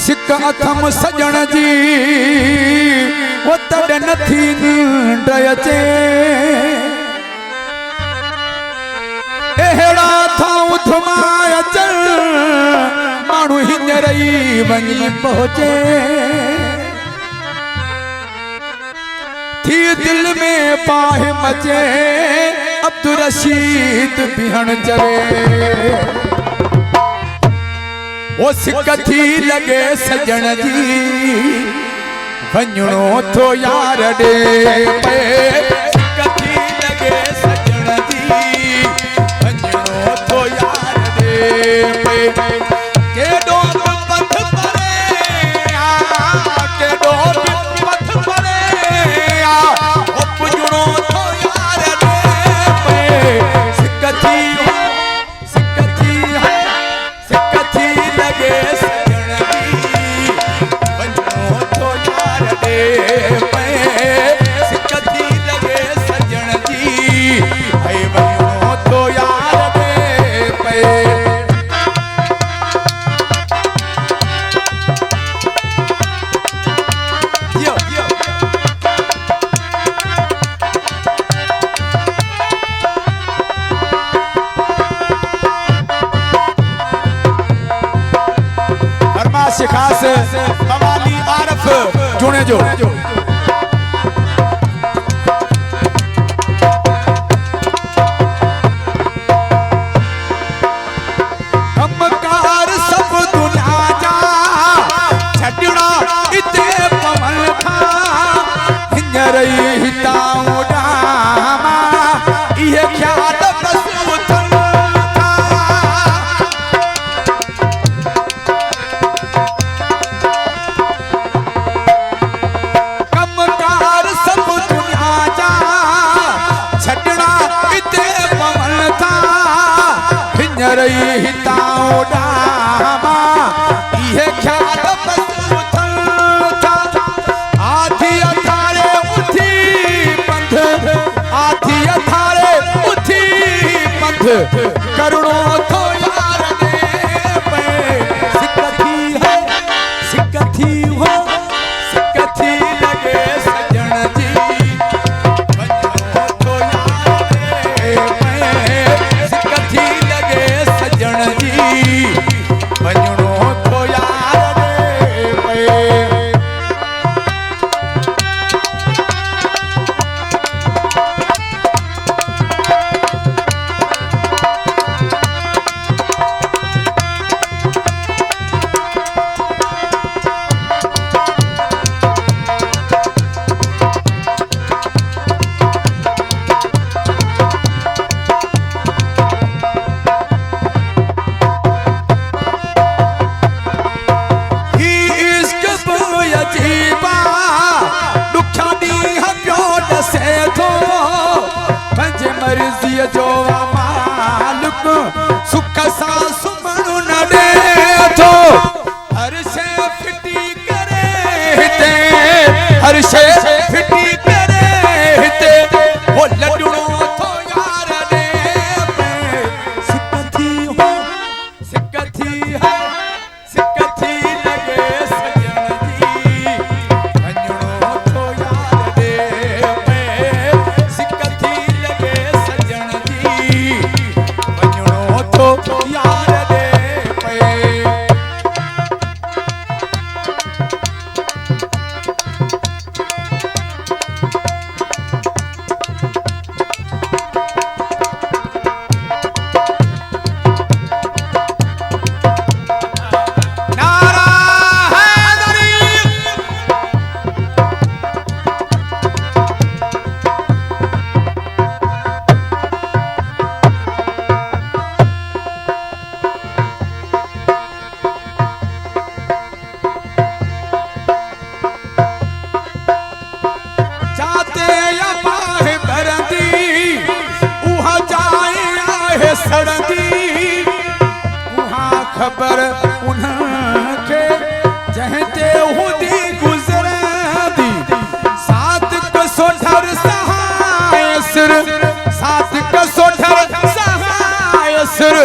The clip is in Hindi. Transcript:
सिक अथम सजण जी वो तड़ नथी नींद अचे एड़ा था उथमाय चल मानू हिंजरई वनी पहुंचे थी दिल में पाह मचे अब्दुल रशीद बिहन चवे वो सिक थी लगे सजण जी वञणो थो यार ॾे पे सिक थी लगे सजण जी वञणो थो यार ॾे पे केॾो पथ परे केॾो पथ परे ओ पुॼणो थो यार ॾे पे सिक थी लगे सजण जी वञणो थो यार ॾे पे सिक थी लगे सजण जी वञणो थो यार ॾे पे खास मवाली आरफ जुड़े जो कमकार सब दुनिया जा छड़ना इते पवन था हिंजरई हिताऊं डामा ये ख्याल प्रसूतन रही हिताऊं डामा ये ख्याल प्रसूतन था आधी अथारे उठी पंथ आधी अथारे उठी पंथ करुणो थो यार ॾे पे सिक थी हो सिक थी हो सिक थी लगे सजण जी वञणो थो यार ॾे पे सिक थी लगे सजण जी वञणो थो यार ॾे पे जो मालिक सुख सा सुमण न दे थो हर शे फिटी करे हिते हर शे फिटी करे हिते वो लडणो थो यार ॾे पे सिक थी हो सिक थी हो सिक थी लगे सजण जी वञणो थो यार ॾे पे सिक थी लगे सजण वञणो थो यार ॾे पे खबर उनके जहते हुदी गुजरदी सात कसोठर सहाय सिर सात कसोठर सहाय सिर